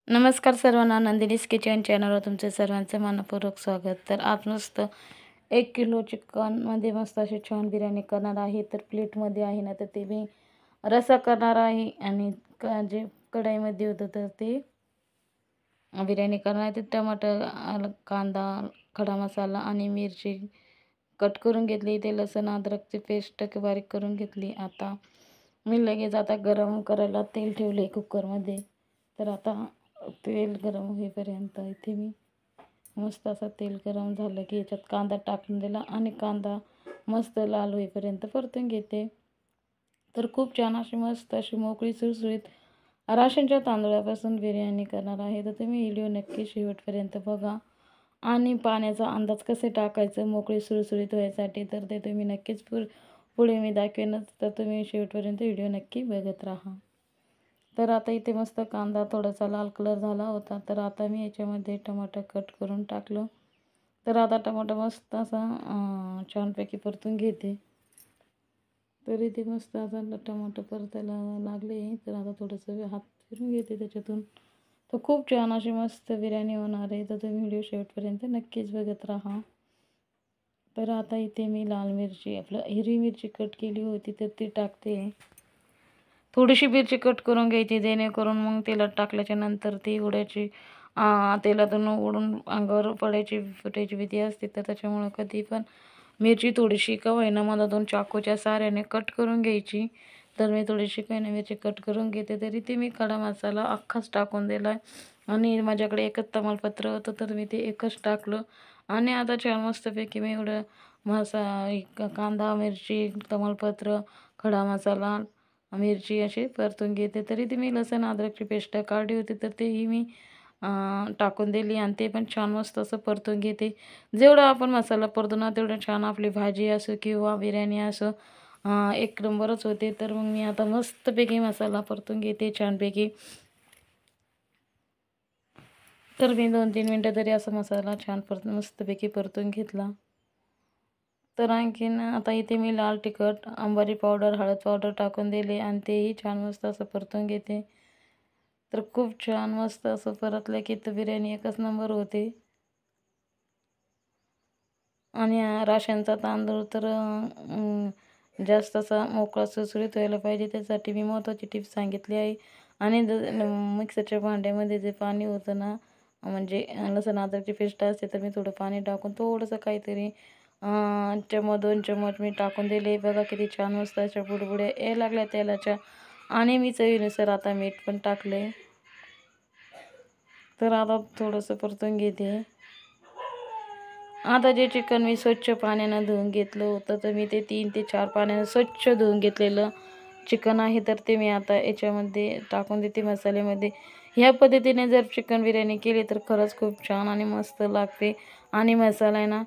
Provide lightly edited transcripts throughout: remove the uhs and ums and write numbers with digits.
नमस्कार सर्वांना, नंदिनीज किचन चॅनलवर तुमचे सर्वांचे मनपूर्वक स्वागत. तर आज मस्त 1 किलो चिकनमध्ये मस्त अशी छान बिर्याणी करणार आहे. तर प्लेटमध्ये आहे ना, तर ते मी रस्सा करणार आहे आणि जे कढईमध्ये होतं तर ते बिर्याणी करणार आहे. ते टमाटर, कांदा, खडा मसाला आणि मिरची कट करून घेतली. ते लसूण अद्रकची पेस्ट बारीक करून घेतली. आता मी लगेच गरम करायला तेल ठेवले कुकरमध्ये. तर आता तेल गरम होईपर्यंत इथे मी मस्त असं तेल गरम झालं की याच्यात कांदा टाकून दिला आणि कांदा मस्त लाल होईपर्यंत परतून घेते. तर खूप छान अशी मस्त अशी मोकळी सुळसुळीत राशनच्या तांदळापासून बिर्याणी करणार आहे. तर तुम्ही व्हिडिओ नक्की शेवटपर्यंत बघा आणि पाण्याचा अंदाज कसे टाकायचं मोकळी सुळसुळीत व्हायसाठी तर ते तुम्ही नक्कीच पुढे मी दाखवेनच. तर तुम्ही शेवटपर्यंत व्हिडिओ नक्की बघत राहा. तर आता इथे मस्त कांदा थोडासा लाल कलर झाला होता. तर आता मी याच्यामध्ये टमाटर कट करून टाकलं. तर आता टमाटर मस्त असा छानपैकी परतून घेते. तर इथे मस्त आता टमाटर परतायला लागले. तर आता थोडंसं हात फिरून घेते त्याच्यातून. तर खूप छान अशी मस्त बिर्याणी होणार आहे. तर तुम्ही व्हिडिओ शेवटपर्यंत नक्कीच बघत राहा. तर आता इथे मी लाल मिरची हिरवी मिरची कट केली होती तर ती टाकते. थोडीशी मिरची कट करून घ्यायची जेणेकरून मग तेलात टाकल्याच्या नंतर ती उडायची तेलातून उडून अंगावर फुटायची भीती असते. तर त्याच्यामुळं कधी पण मिरची थोडीशी का होईना मला 2 चाकूच्या सहाऱ्याने कट करून घ्यायची. तर मी थोडीशी काही ना मिरची कट करून घेते. तरी ते मी खडा मसाला अख्खाच टाकून दिला आहे आणि माझ्याकडे एकच तमालपत्र होतं तर मी ते एकच टाकलं आणि आता छान मस्तपैकी मी एवढं कांदा, मिरची, तमालपत्र, खडा मसाला, मिरची अशी परतून घेते. तरी ती मी लसूण अद्रकची पेस्ट काढली होती तर तेही मी टाकून दिली आणि ते पण छान मस्त असं परतून घेते. जेवढा आपण मसाला परतू ना तेवढं छान आपली भाजी असो किंवा बिर्याणी असो एक नंबरच होते. तर मग मी आता मस्तपैकी मसाला परतून घेते छानपैकी. तर मी 2-3 मिनटं तरी असा मसाला छान मस्तपैकी परतून घेतला. तर आणखीन आता इथे मी लाल तिखट, अंबारी पावडर, हळद पावडर टाकून दिले आणि तेही छान मस्त असं परतून घेते. तर खूप छान मस्त असं परतलं की तर बिर्याणी एकच नंबर होते. आणि राशनचा तांदूळ तर जास्त असा मोकळा सुरसुरीत व्हायला पाहिजे त्यासाठी मी महत्त्वाची टिप्स सांगितली आहे. आणि मिक्सरच्या भांड्यामध्ये जे पाणी होतं ना म्हणजे लसूण अद्रकची पेस्ट असते तर मी थोडं पाणी टाकून थोडंसं काहीतरी 2 चम्मच मी टाकून दिले. बघा किती छान मस्त अशा बुडबुड्या यायला लागल्या तेलाच्या आणि मी चवीनुसार आता मीठ पण टाकले. तर आता थोडंसं परतून घेते. आता जे चिकन मी स्वच्छ पाण्यानं धुवून घेतलं होतं तर मी ते 3 ते 4 पाण्यानं स्वच्छ धुवून घेतलेलं चिकन आहे तर ते मी आता याच्यामध्ये टाकून देते मसाल्यामध्ये. ह्या पद्धतीने जर चिकन बिर्याणी केली तर खरंच खूप छान आणि मस्त लागते आणि मसाला आहे ना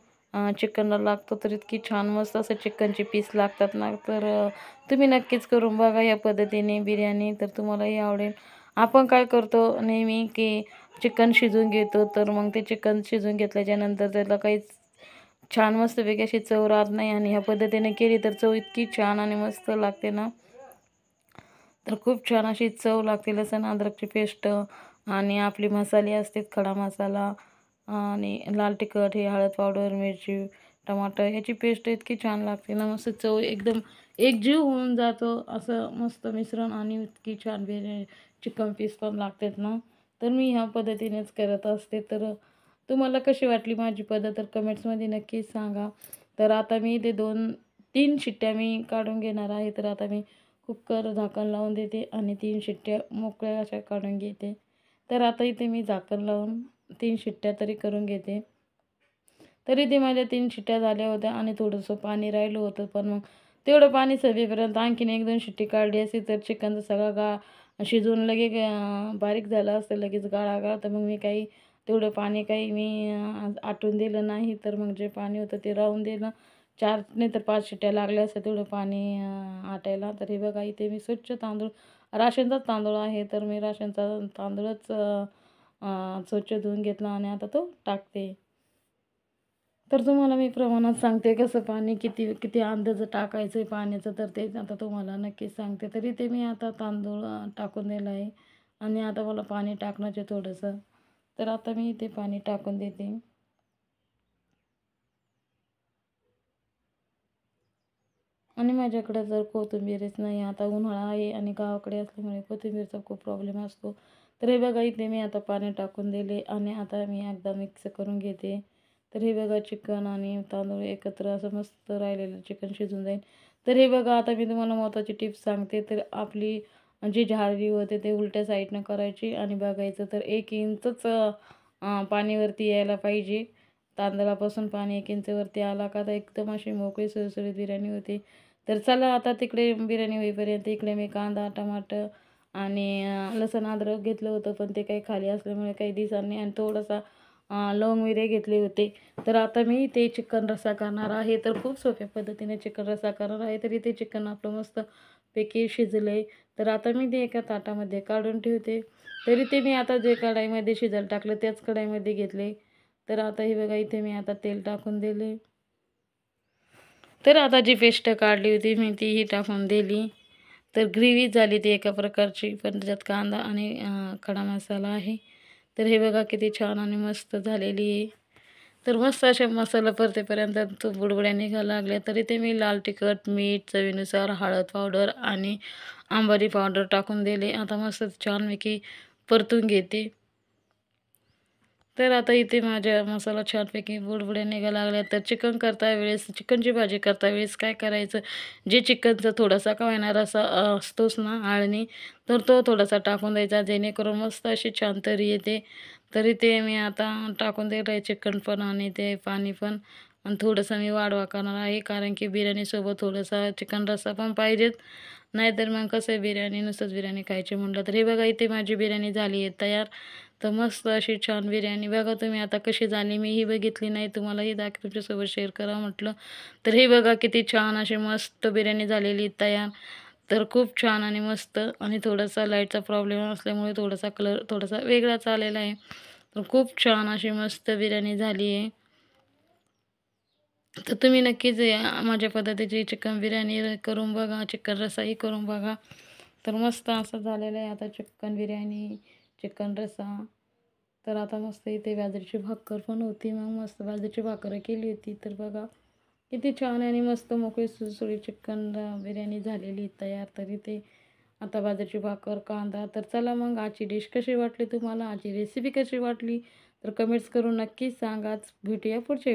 चिकनला लागतो तर इतकी छान मस्त असं चिकनचे पीस लागतात ना. तर तुम्ही नक्कीच करून बघा या पद्धतीने बिर्याणी तर तुम्हालाही आवडेल. आपण काय करतो नेहमी की चिकन शिजवून घेतो तर मग ते चिकन शिजवून घेतल्याच्यानंतर त्याला काहीच छान मस्तपैकी अशी चव राहत नाही आणि ह्या पद्धतीने केली तर चव इतकी छान आणि मस्त लागते ना. तर खूप छान अशी चव लागते. लसूण अद्रकची पेस्ट आणि आपली मसाले असतात खडा मसाला आणि लाल तिखट, हे हळद पावडर, मिरची, टमाटर याची पेस्ट इतकी छान लागते ना. मस्त चव एकदम एकजीव होऊन जातो असं मस्त मिश्रण आणि इतकी छान बिर्याणी चिकन पीस पण लागतात ना. तर मी ह्या पद्धतीनेच करत असते. तर तुम्हाला कशी वाटली माझी पद्धत तर कमेंट्समध्ये नक्कीच सांगा. तर आता मी ते 2-3 शिट्ट्या मी काढून घेणार आहे. तर आता मी कुकर झाकण लावून देते आणि 3 शिट्ट्या मोकळ्या अशा काढून घेते. तर आता इथे मी झाकण लावून 3 शिट्ट्या तरी करून घेते. तरी ते माझ्या 3 शिट्ट्या झाल्या होत्या आणि थोडंसं पाणी राहिलं होतं. पण मग तेवढं पाणी सगळीपर्यंत आणखीन 1-2 शिट्टी काढली असती तर चिकनचा सगळा शिजून लगे बारीक झालं असतं लगेच गाळा. तर मग मी काही तेवढं पाणी काही मी आटून दिलं नाही. तर मग जे पाणी होतं ते राहून दिलं. 4 नाही तर 5 शिट्ट्या लागल्या असत्या तेवढं पाणी आटायला. तर हे बघा इथे मी स्वच्छ तांदूळ राशनचाच तांदूळ आहे तर मी राशनचा तांदूळच स्वच्छ धुवून घेतला आणि आता तो टाकते. तर तुम्हाला मी प्रमाणात सांगते कसं पाणी किती किती अंदाज टाकायचं आहे पाण्याचं तर ते आता तुम्हाला नक्कीच सांगते. तरी ते मी आता तांदूळ टाकून दिला आहे आणि आता मला पाणी टाकण्याचे थोडंसं, तर आता मी इथे पाणी टाकून देते. आणि माझ्याकडे जर कोथिंबीरच नाही, आता उन्हाळा आहे आणि गावाकडे असल्यामुळे कोथिंबीरचा खूप प्रॉब्लेम असतो. तर हे बघा इथे मी आता पाणी टाकून दिले आणि आता मी एकदा मिक्स करून घेते. तर हे बघा चिकन आणि तांदूळ एकत्र असं मस्त राहिलेलं चिकन शिजून जाईल. तर हे बघा आता मी तुम्हाला महत्त्वाची टिप्स सांगते. तर आपली जी झारी होते ते उलट्या साईडनं करायची आणि बघायचं तर 1 इंचच पाणीवरती यायला पाहिजे. तांदळापासून पाणी 1 इंचवरती आला का तर एकदम अशी मोकळी सुरसुरीत बिर्याणी होते. तर चला आता तिकडे बिर्याणी होईपर्यंत इकडे मी कांदा, टमाटर आणि लसूण अद्रक घेतलं होतं, पण ते काही खाली असल्यामुळे काही दिसणार नाही आणि थोडासा लवंग मिरे घेतले होते. तर आता मी ते चिकन रस्सा करणार आहे. तर खूप सोप्या पद्धतीने चिकन रस्सा करणार आहे. तरी ते चिकन आपलं मस्तपैकी शिजलं आहे. तर आता मी ते एका ताटामध्ये काढून ठेवते. तरी ते मी आता जे कढईमध्ये शिजायला टाकलं त्याच कढईमध्ये घेतले. तर आता हे बघा इथे मी आता तेल टाकून दिले. तर आता जी पेस्ट काढली होती मी तीही टाकून दिली. तर ग्रेव्ही झाली ती एका प्रकारची, पण त्याच्यात कांदा आणि खडा मसाला आहे. तर हे बघा किती छान आणि मस्त झालेली आहे. तर मस्त असे मसाला परतेपर्यंत तो बुडबुड्या निघायला लागल्या. तरी ते मी लाल तिखट, मीठ, चवीनुसार हळद पावडर आणि अंबारी पावडर टाकून दिले. आता मस्त छानपैकी परतून घेते. तर आता इथे माझ्या मसाला छानपैकी बुडबुड्या निघायला लागल्या. तर चिकन करता वेळेस चिकनची भाजी करता वेळेस काय करायचं, जे चिकनचा थोडासा का होईना रस्सा असतोच ना आळणी, तर तो थोडासा टाकून द्यायचा जेणेकरून मस्त अशी छान तरी येते. तरी ते मी आता टाकून दिलं आहे चिकन पण आणि ते पाणी पण आणि थोडंसं मी वाढवा करणार आहे, कारण की बिर्याणीसोबत थोडासा चिकन रस्सा पण पाहिजेत. नाहीतर मग कसं आहे बिर्याणी नुसतंच बिर्याणी खायची म्हटलं तर हे बघा इथे माझी बिर्याणी झाली आहे तयार. तर मस्त अशी छान बिर्याणी बघा तुम्ही आता कशी झाली, मीही बघितली नाही, तुम्हालाही तुमच्यासोबत शेअर करावं म्हटलं. तर हे बघा किती छान अशी मस्त बिर्याणी झालेली तयार. तर खूप छान आणि मस्त आणि थोडासा लाईटचा प्रॉब्लेम असल्यामुळे थोडासा कलर थोडासा वेगळाच आलेला आहे. तर खूप छान अशी मस्त बिर्याणी झाली आहे. तर तुम्ही नक्कीच माझ्या पद्धतीची चिकन बिर्याणी करून बघा, चिकन रस्साही करून बघा. तर मस्त असं झालेलं आहे आता चिकन बिर्याणी, चिकन रस्सा. तर आता मस्त इथे बाजरीची भाकर पण होती. मग मस्त बाजरीची भाकर केली होती. तर बघा किती छान आणि मस्त मोकळी सुरसुरीत चिकन बिर्याणी झालेली तयार. तर इथे आता बाजरीची भाकर, कांदा. तर चला मग आजची डिश कशी वाटली तुम्हाला, आजची रेसिपी कशी वाटली, तर कमेंट्स करून नक्कीच सांगा. भेटूया पुढच्या